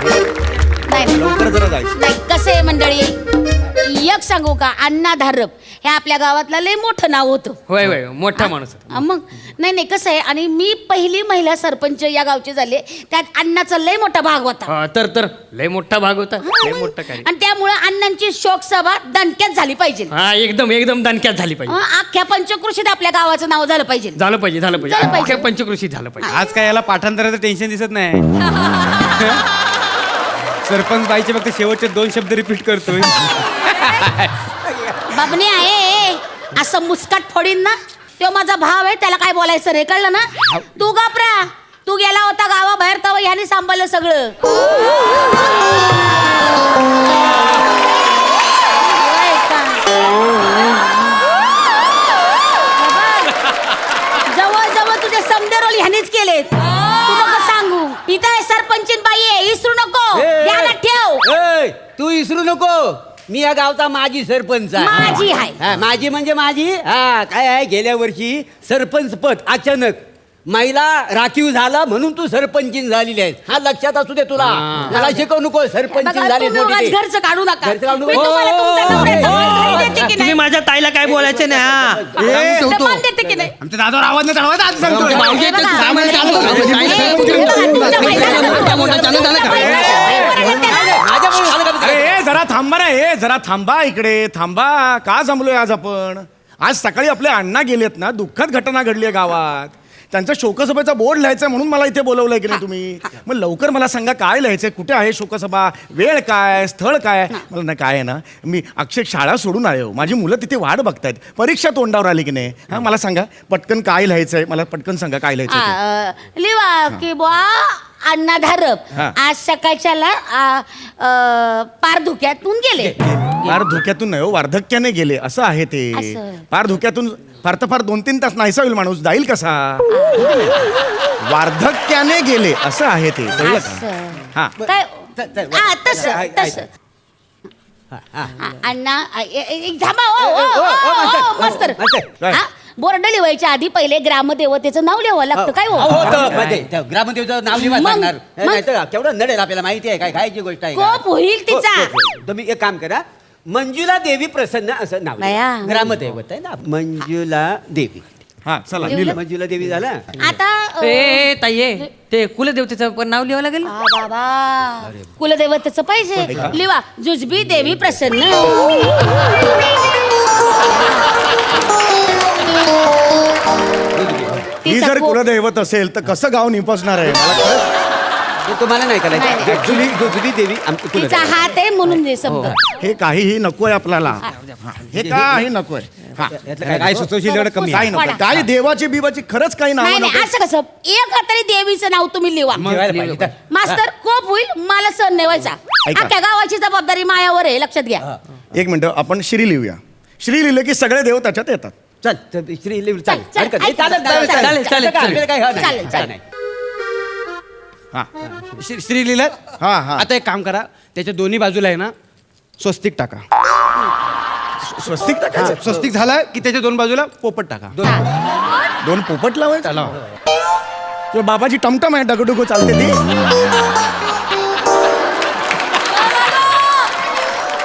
नाही लवकर जरा जायचं. नाही कसं आहे मंडळी, एक सांगू का, अण्णा धारप हे आपल्या गावातलं लय मोठं नाव होतं. होय होय मोठा माणूस होता. मग नाही कसं आहे, आणि मी पहिली महिला सरपंच या गावचे झाले, त्यात अण्णाचा लय मोठा भाग होता. तर लय मोठा भाग होता, लय मोठा काय. आणि त्यामुळे अण्णांची शोकसभा दणक्यात झाली पाहिजे. हा एकदम दणक्यात झाली पाहिजे. अख्ख्या पंचकृषीत आपल्या गावाचं नाव झालं पाहिजे. झालं पाहिजे झालं पाहिजे. अख्ख्या पंचकृषीत झालं पाहिजे. आज काय याला पाठांतराचं टेन्शन दिसत नाही. सरपंच बाईचे फक्त शेवटचे 2 शब्द रिपीट करतोय. बाबने आहे असं मुस्काट फोडीन ना, तो माझा भाव आहे, त्याला काय बोलायचं रे, कळलं ना. तू गापरा, तू गेला होता गावाबाहेर तेव्हा ह्याने सांभाळलं सगळं. जवळ तुझे समदे रोल ह्यानेच केलेत. तू नको सांगू, इथं सरपंचीन बाई आहे, विसरू नको, ध्यानात ठेव. तू विसरू नको, मी या गावचा माजी सरपंच आहे. माझी आहे. हा, माझी म्हणजे माझी. हा काय आहे, गेल्या वर्षी सरपंच पद अचानक महिला राखीव झाला म्हणून तू सरपंचीन झालेली आहेस. हा लक्षात असू दे तुला. मला शिकवू नको, सरपंचीन झाली घरचं काढू नका. घरचं काढू मी नको. तुम्हाला तुमच्या नवऱ्याचं मान देते की तुम्ही नाही? माझ्या ताईला काय बोलायचं नाही. मान देते की नाही? आमच्या दादावर आवाज नाही चढवायचा आज सांगतो. हे बघा, हे बघा, तुमच्या अरे जरा थांबा ना, हे जरा थांबा, इकडे थांबा. का जमलोय आज आपण? आज सकाळी आपले अण्णा गेलेत ना, दुःखद घटना घडली आहे गावात. त्यांचा शोकसभेचा बोर्ड लिहायचा म्हणून मला इथे बोलवलंय की नाही तुम्ही? मग लवकर मला सांगा काय लिहायचंय, कुठे आहे शोकसभा, वेळ काय, स्थळ काय. मला ना काय आहे ना, मी अक्षय शाळा सोडून आलो, माझी मुलं तिथे वाट बघतायत, परीक्षा तोंडावर आली की नाही. हा मला सांगा पटकन काय लिहायचंय, मला पटकन सांगा काय लिहायचंय. लिवा की बुवा अण्णा धारप हा. आज सकाळच्याला पार धुक्यातून गेले. फार धोक्यातून नाही हो, वार्धक्याने गेले असं आहे ते. असं. फार धोक्यातून फार तर फार 2-3 तास नाहीसा होईल, माणूस जाईल कसा. वार्धक्याने गेले असं आहे ते, कळलं का? असं. हा काय चल. तसं अण्णा थांबा. ओ मास्तर, काय? बोर्ड लिवायच्या आधी पहिले ग्रामदेवतेचं नाव लिहावं लागतं काय हो? ग्रामदेवचं नाव लिहायला मग- लागणार. मग- नाही तर केवढं नडेल आपल्याला माहिती आहे काय खायची गोष्ट आहे का? कोप होईल तिचा. तुम्ही एक काम करा, मंजुला देवी प्रसन्न असं नाव लिहा. बया. ग्रामदैवत आहे ना, मंजुला देवी. हा चला लिहिलं? लिहिलं. मंजुला देवी झाला. आता ए ताई, ते कुलदेवतेचं पण नाव लिहावं लागेल. बाबा कुलदैवतेचं पाहिजे. लिवा जुजबी देवी प्रसन्न. ही जर कुलदैवत असेल तर कसं गाव निपजणार आहे मला कळत. ते तुम्हाला नाही नाही, करायचं. नाही. जुजबी देवी आमची तिचा कुलदेवी. हात आहे म्हणून दे समजा. हे काहीही नकोय आपल्याला. हे काही नकोय. हा. यातलं काय सुचवशील एवढं कमी काही नको, काही देवाची बिवाची खरंच काही नाव नाही नाही, असं कसं एक तरी देवीचं नाव तुम्ही लिवा. ठेवायला पाहिजे. तर- मास्तर कोप होईल, मला सण नाही व्हायचा. ऐका. अख्ख्या गावाची जबाबदारी मायावर आहे, लक्षात घ्या. एक मिनिट, आपण श्री लिहूया. श्री लिहिलं की सगळे देव त्याच्यात येतात. चल श्री लिहू. चालेल. चल, हरकत नाही. ऐक, चल, चालेल. चालेल, चालेल, आपल्याला काय हरकत नाही. चालेल, काय चालेल. नाही. हा श्री लिहिलं. हा हा. आता एक काम करा, त्याच्या दोन्ही बाजूला आहे ना स्वस्तिक टाका. स्वस्तिक टाकायचं. स्वस्तिक झाला की त्याच्या 2 बाजूला पोपट टाका. 2 पोपट लावायचं. तुझ्या बाबाची टमटम आहे, डगडुगो चालते ती.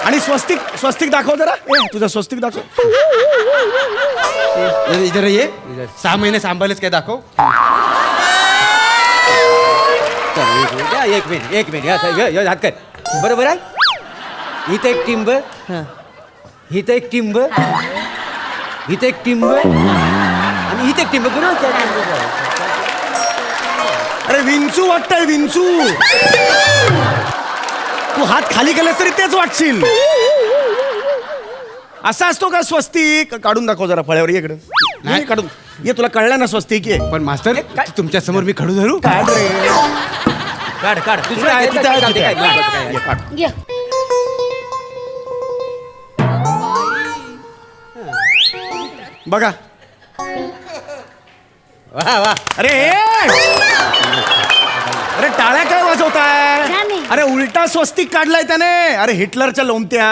आणि स्वस्तिक दाखव जरा. तुझा स्वस्तिक दाखव. जरा ये 6 महिने सांभाळलेच काय दाखव. चल, एक मिनिट हात कर. बरोबर आहे. इथं एक टिंब, इथं एक टिंब, इथं एक टिंब आणि इथं एक टिंब. बरोबर. अरे विंचू वाटतंय, विंचू. तू हात खाली केलास तरी तेच वाटशील. असा असतो का स्वस्तिक? काढून दाखव जरा फळ्यावर. ये इकडे. नाही काढून ये, तुला कळलं ना स्वस्तिक. ये पण मास्तर तुमच्या समोर मी खडू धरू. काढ रे. काढ. दुसरं आहे तिथं आहे, तिथं आहे. काय? ये, काढ. घ्या. बघा. वा. अरे अरे टाळ्या काय वाजवताय? नाही. अरे उलटा स्वस्तिक काढलाय त्याने. अरे हिटलरच्या लोमत्या.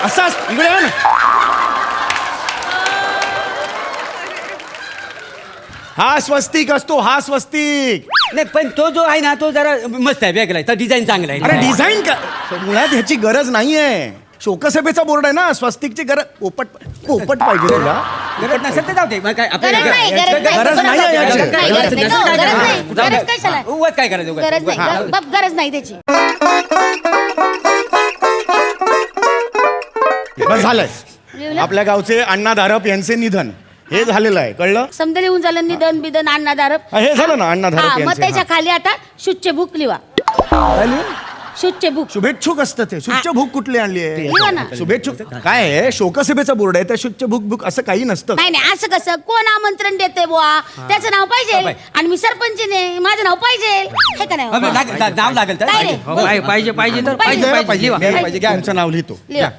असाच इकडे ये ना. हा स्वस्तिक असतो, हा स्वस्तिक. नाही पण तो जो आहे ना तो जरा मस्त आहे, वेगळा आहे, डिझाईन चांगला आहे. अरे डिझाईन का मुळात ह्याची गरज नाहीये. शोकसभेचा बोर्ड आहे ना, स्वस्तिकची गरज पोपट पाहिजे तुला. गरज नसेल तर जाऊ दे. मग काय आपल्याला गरज नाही, गरज नाही आहे याची. गरज नाही, गरज नाही, गरज गरज नाही. जाऊ दे. गरज कशाला? उगाच काय करायचं उगाच. गरज नाही, हा. गरज नाही त्याची. बस झालंय. लिहिलं? आपल्या गावचे अण्णा धारप यांचे निधन हे झालेलं आहे, कळलं? समजा लिहून झालं निधन बिधन अण्णादारप. हे झालं ना अण्णा धारप मग यांचे. त्याच्या खाली आता शुच्चे भूक लिवा. काय लिहू? शुच्चे भूक. शुभेच्छुक असतं ते. शुच्च भूक कुठली आणली लिहा ना. आहे? शुभेच्छुक काय आहे? शोकसभेचा बोर्ड आहे, त्या शुच्च भूक असं काही नसतं. नाही नाही, असं कसं कोण आमंत्रण देते बुवा, त्याचं नाव पाहिजे. आणि मी सरपंचीने, माझं नाव पाहिजे, हे का नाव नाही? लागेल तर काय रे? हो, पाहिजे तर पाहिजे. पाहिजे लिहा. तुमचं नाव लिहितो. लिहा.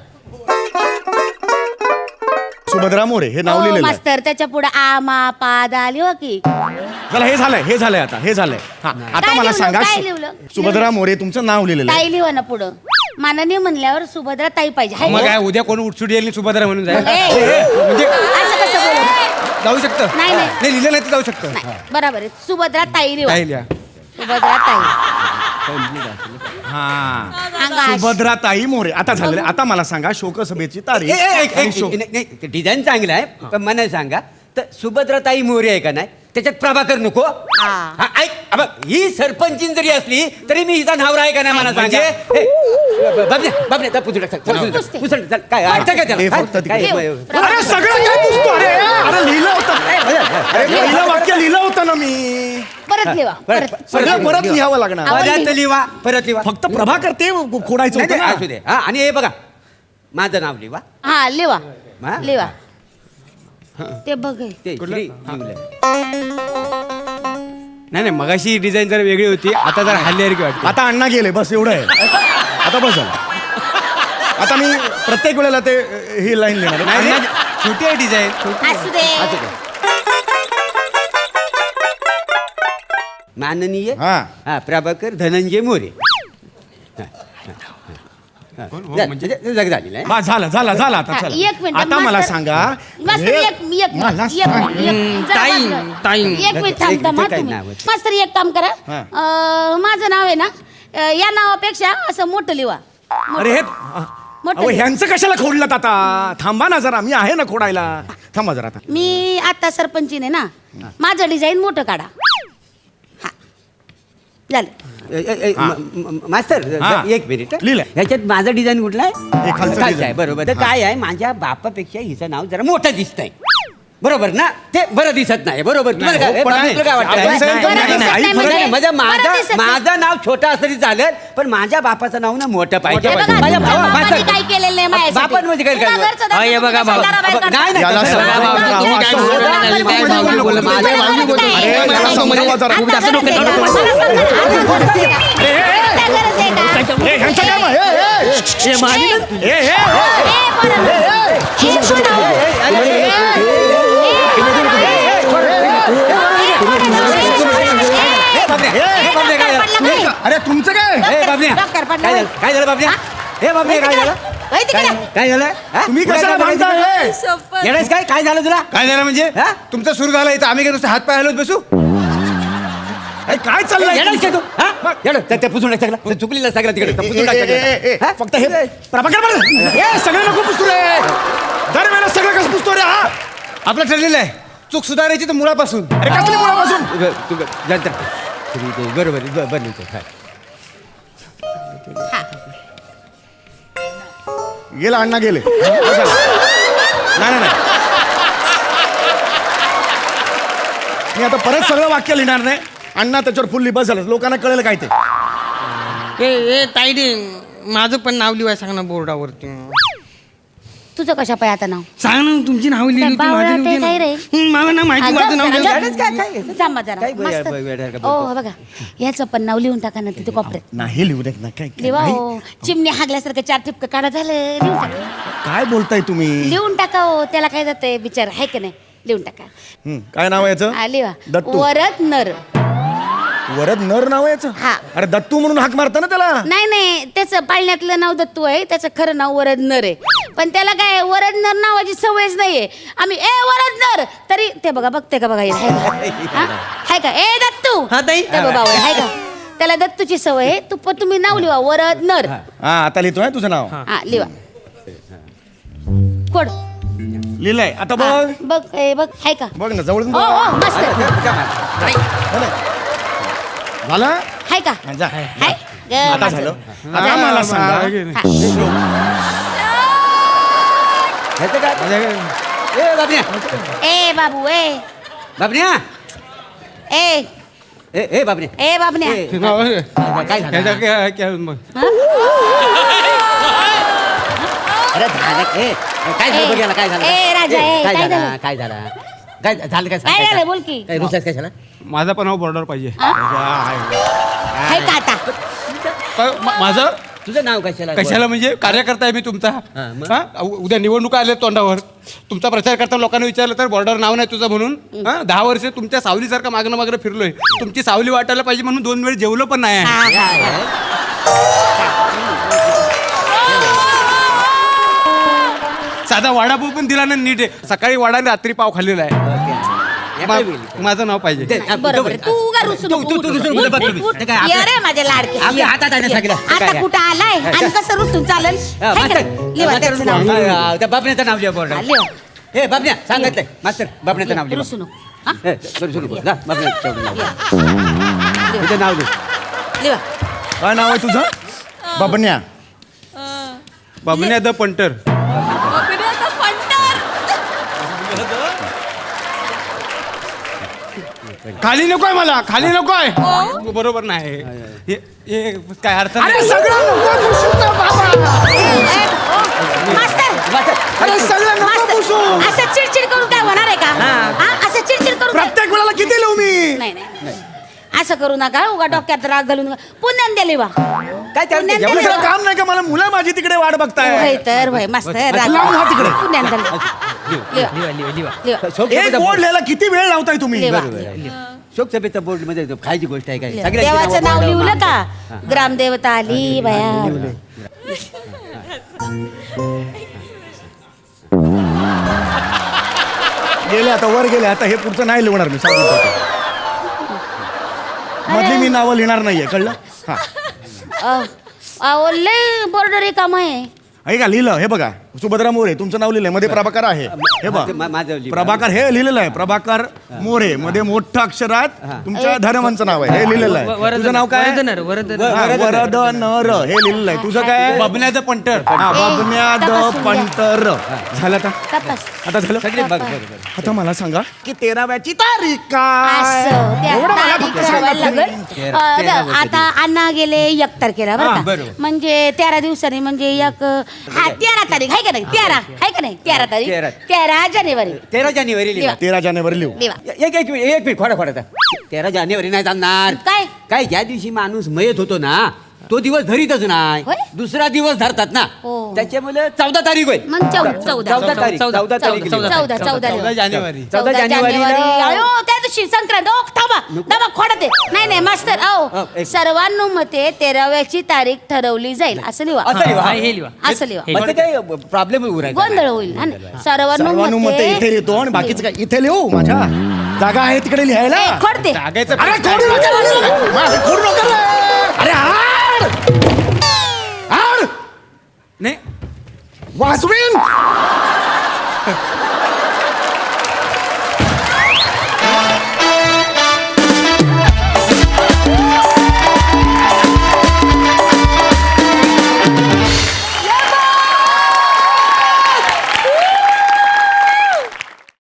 सुभद्रा मोरे हे नाव हो, लिहिलेलं आहे. मास्तर त्याच्या पुढे आ मा पा दा लिहा की. चला हे झालंय आता हे झालंय. हा आता काय मला लिहिलं? सांगा काय लिहिलं? सुभद्रा मोरे तुमचं नाव लिहिलेलं आहे. ताई लिहा ना पुढं. माननीय म्हणल्यावर सुभद्रा ताई पाहिजे. हाय मग ना? काय उद्या कोण उठसूट येईल सुभद्रा म्हणून जाईल म्हणजे असं कसं बोलू? जाऊ शकतं. नाही, नाही. नाही लिहिलं नाही तर जाऊ शकतं. नाही, बरोबर आहे. सुभद्रा ताई लिहा. काय लिहा. सुभद्रा ताई. हा अंगाश. सुभद्रा ताई मोरे. आता झालं. आता मला सांगा शोकसभेची तारीख आणि शोक. डिझाईन चांगलं आहे पण मला सांगा तर सुभद्राताई मोरे आहे का नाही त्याच्यात प्रभाकर नको. हा. हा, ऐक अब ही सरपंचीन जरी असली तरी मी हिचा नवरा आहे का नाही मला सांगा. बाबने काय अर्थ काय त्याला? हे फक्त काय? लिह. अरे सगळं काय पुसतो? अरे लिहिलं होतं. अरे पहिलं वाक्य लिहिलं होतं ना मी. परत लिहा. परत. सगळं परत लिहावं लागणार. परत लिहा परत लिहा. फक्त प्रभाकर ते खोडायचं नाही, होतं नाही, ना. असू दे. हा, आणि हे बघा माझं नाव लिहा. हा लिहा. हा? लिहा. ते बघ हे. ते श्री लिहिलंय. नाही मगाशी डिझाईन जरा वेगळी होती, आता जरा हल्ल्यासारखी वाटते. आता अण्णा गेले बस एवढं आहे. आता बस झालं. आता मी प्रत्येक वेळेला ते ही लाईन लिहिणार आहे. नाही, नाही, छोटी आहे डिझाईन. असू दे. असू दे. माननीय हा. हा प्रभाकर धनंजय मोरे. म्हणजे झालेलं आहे. बस झालं आता हा, चला. एक मिनिट. आता मला मास्तर- सांगा मास्तर हे- एक मला सांग. ताई. एक मिनिट थांब थांब हा ते काय तुम्ही. नाव आहे? मास्तर एक काम करा. हा. माझं नाव आहे ना, या नावापेक्षा असं मोठं लिहा. अरे हे मोठं अहो, लिहा. ह्यांचं कशाला खोडलं आता? थांबा ना जरा, मी आहे ना खोडायला. थांबा जरा आता. मी आता सरपंचीने ना, माझं डिझाईन मोठं काढा. हा झालं. मास्तर हा. एक मिनिट लिहिलंय. ह्याच्यात माझं डिझाईन कुठलं हे आहे? खालचं खालचं आहे design. बरोबर. तर काय आहे माझ्या बापापेक्षा हिचं नाव जरा मोठं दिसतंय. बरोबर ना? ते बरं दिसत नाही. बरोबर तुम्हाला काय- पण बाबा, तुला काय आपण वाटतं? सहन करू बरं नका. दिसत आई नाही फरक म्हणजे? नाही. म्हणजे बरं दिसत नाही. माझं नाव छोटं असं तरी चालेल पण माझ्या बापाचं नाव ना मोठं पाहिजे. हे बघा, माझ्या तुमच्या भावा- बापाने मास्तर- काय केलेलं नाही माझ्यासाठी. बापांमध्ये काय तुला केलं? घरचं दाखवून हे बघा, तुम्ही बाबा. दाराबाहेर काढता. नाही, नाही, याला तसं- समजावा बाबा- जरा, बाबा- असं बाबा- बोलू बाबा- नका. बाबा- अरे, याला समजावा जरा. आता गरज आहे का? अरे, आता गरज आहे का? हे, ह्यांचं काय मग? हे, हे, हे, अरे तुमचं काय? ए, बाबल्या. डॉक्टर पडला काय झालं? काय झालं बाबल्या? हे बाबल्या काय झालं? काय झालं? हा? तुम्ही पुढे कशाला काय भांडताय? बघायचं? येडायस काय झालं तुला? काय झालं म्हणजे हा? तुमचं सुरू झालं इथं, आम्ही काय नुसतं हात पाय हलवत बसू? अरे, काय चाललंय? येडायस का तू? हा? येडं. त्या पुसून टाक सगळं. ते चुकलेलं सगळं तिकडे. त्या पुसून टाक सगळं. हा? फक्त हे प्रभाकर बरं. हे सगळे नको पुसतो रे. दरवेळेला सगळं कसं पुसतो रे हा? आपलं ठरलेलं आहे चूक सुधारायची तर मुळापासून. अरे कसली मुळापासून? बरोबर बनवतो. गेला अण्णा गेले. नाही मी आता परत सगळं वाक्य लिहिणार नाही. अण्णा त्याच्यावर फुल लिबस झालं. लोकांना कळेल काय ते. ए ताईडे, माझं पण नाव लिहाय सांग ना बोर्डावरती. तुझं कशा पाय आता नाव? सांग ना तुमची नाव लिहिली होती, काय माझी बावळा लिहिली ते काय रे? नाही. मला ना माहिती माझं नाव लिहिलं. येडच काय? थांबा जरा. काय मस्त. वेड्यासारखं ओ बघा, याचं पण नाव लिहून टाका ना तिथे कोपऱ्यात. नाही लिहू दे ना. काय लिवा नाही. हो. चिमणी हागल्यासारखं 4 ठिपकं काढा झालं. लिहून टाका. काय बोलताय तुम्ही? लिहून टाका हो. त्याला काय जातंय बिचार, आहे की नाही? लिहून टाका. काय नाव आहे याचं? हा, लिहा. दत्तू. वरद नर. वरद नर नाव आहे याचं? हा. अरे दत्तू म्हणून हाक मारता ना त्याला. नाही त्याचं पाळण्यातलं नाव दत्तू आहे, त्याचं खरं नाव वरद नर आहे. पण त्याला काय वरदनर नावाची सवयच नाहीये. आम्ही ए वरदनर तरी ते बघा बघते का बघा हे, हाय का? हा? हाय का ए दत्तू हा, ताई. ते बघा होय, हाय का? त्याला दत्तूची सवय आहे. तुम्ही नाव लिहा वरदनर. हा आता लिहितोय तुझं नाव हा लिहा कोड लिहिलंय आता हा, बघ बघ ए बघ हाय का? बघ ना जवळून हो हो मस्त झालं हाय का? हा, जा. हाय ग, आता मस्त. झालं आता मला सांगा ह्याचं काय ए बाबऱ्या ए बाबू ए बाबऱ्या ए ए बाबऱ्या ए बाबन्या ए, काय झालं अरे झालं ए काय झालं बघ याला काय झालं ए, राजा, ए, काय काय झालं झालं? काय झालं काय झालं काय काय झालं बोल की काय रुसलास काय झालं माझा पण बॉर्डर पाहिजे हाय का आता माझं तुझं नाव कशाला कशाला म्हणजे कार्यकर्ता आहे मी तुमचा हा, मग? हा? उद्या निवडणुका आल्या तोंडावर तुमचा प्रचार करता लोकांना विचारलं तर बॉर्डर नाव नाही तुझं म्हणून हा? 10 वर्ष तुमच्या सावलीसारखं मागणं मागणं फिरलोय तुमची सावली वाटायला पाहिजे म्हणून 2 वेळ जेवलो पण नाही हा, आहे. हा, हा. साधा वडापाव पण दिला ना नीट आहे. सकाळी वडा आणि रात्री पाव खाल्लेला आहे माझं नाव पाहिजे बरोबर आहे. तू उगा रुसू नको. तू रुसून नको. बघ तुम्ही. ते काय ये रे माझे लाडके आपल्या हातात आहे ना सगळं. ते आता काय? कुठं आलाय आणि कसं रुसून चालेल हाय का? लिहा त्याचं नाव. त्या बापण्याचं नाव लिहा बोर्ड हा, लिहा. हे बापण्या सांगत मास्तर बापण्याचं नाव लिहा रुसू नको हा? रुसू नको जा बापण्याचं नाव लिहा. तुझं नाव लिहा लिहा. काय नाव आहे तुझं बबन्या बबन्या द पंटर खाली नकोय मला खाली नकोय बरोबर नाही हे काय अर्थ अरे नाही सगळं नको पुसू ना बाबा. ए, ओ, मास्तर अरे सगळं नको मास्तर, पुसू. असं चिडचिड करून काय होणार आहे का हा? असं चिडचिड करून काय- प्रत्येक वेळेला किती लिहू मी नाही नाही असं करू नका उगा डोक्यात राग घालून पुण्यात द्या लिवा काय त्याला पुण्यात एवढं द्या दुसरं लिवा. काम नाही का मला मुलं माझी तिकडे वाट बघताय होय तर होय मस्त राग लावून हा तिकडे. पुण्यात द्या लिवा. लिवा. एक बोर्ड लिहायला किती वेळ लावताय तुम्ही लिवा. शोकसभेचा बोर्ड मध्ये खायची गोष्ट आहे काय लिवा. सगळ्यांची देवाचं नावं नाव बोर्डावर लिहिलं लावा. का ग्रामदेवता आली बाया गेले आता वर गेले आता हे पुढचं नाही लिहणार मी सांगून ठेवतो. मधली मी नावं लिहिणार नाहीये कळलं हा लय बॉर्डर काम आहे ऐका लिहिलं हे बघा सुभद्रा मोरे तुमचं नाव लिहिलंय मध्ये प्रभाकर आहे हे बघ माझं लिहिलं. प्रभाकर हे लिहिलेलं आहे प्रभाकर मोरे मध्ये मोठ्या अक्षरात तुमच्या धर्मांचं नाव आहे हे लिहिलेलं आहे तुझं नाव काय वरदनर हा, वरदनर हे लिहिलेलं आहे तुझं काय बबन्या द पंटर हा बबन्या द तपासून घ्या. पंटर झालं आता तपास आता झालं सगळे बघ बघ बघ. आता मला सांगा की 13व्याची तारीख काय असं त्या एवढं मला तारीख फक्त ठरवायला सांगा. लागेल. तेरा बोलते आता अण्णा गेले 1 तारखेला बरं हा, का बरोबर. म्हणजे 13 दिवसांनी म्हणजे 13 तारीख आहे का नाही 13 आहे का नाही 13 तारीख 13 जानेवारी 13 जानेवारी लिहा 13 जानेवारी लिहू लिहा. एक मिनिट खोडा 13 जानेवारी नाही जाणार काय काय ज्या दिवशी माणूस मयत होतो ना तो दिवस धरीतच नाही होय? दुसरा दिवस धरतात ना हो. त्याच्यामुळे 14 तारीख होय मग 14 तारीख 14 तारीख लिहा. 14 जानेवारी 14 जानेवारीला- अयो त्या दिवशी संक्रांत ओ थांबा खोडत नाही नाही मास्तर हो, एक- सर्वानुमते 13व्याची तारीख ठरवली जाईल असं लिहा असं लिहा. हे लिहा असं लिहा मग ते काय प्रॉब्लेम उरायचा गोंधळ होईल हा ना? सर्वानुमते इथे लिहितो आणि बाकीचं काय इथे लिहू माझ्या जागा आहे तिकडे लिहायला ए, खोडते जागायचं अरे खोडू नका रे. माझं खोडू नका रे. अरे आड नाही वासवीन